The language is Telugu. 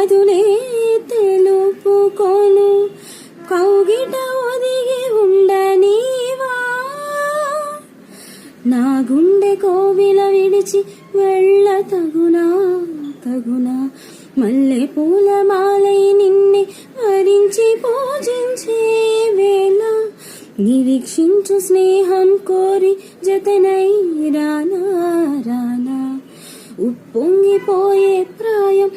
మధులే తెలుపుకొను కౌగిట ఒదిగి ఉండనీవా నా గుండె కోవిల విడిచి వెళ్ళ తగునా తగునా మల్లె పూల మాలై నిన్నే వరించి పూజించే వేళ నిరీక్షించు స్నేహం కోరి జతనై రానా రానా ఉప్పొంగిపోయే ప్రాయం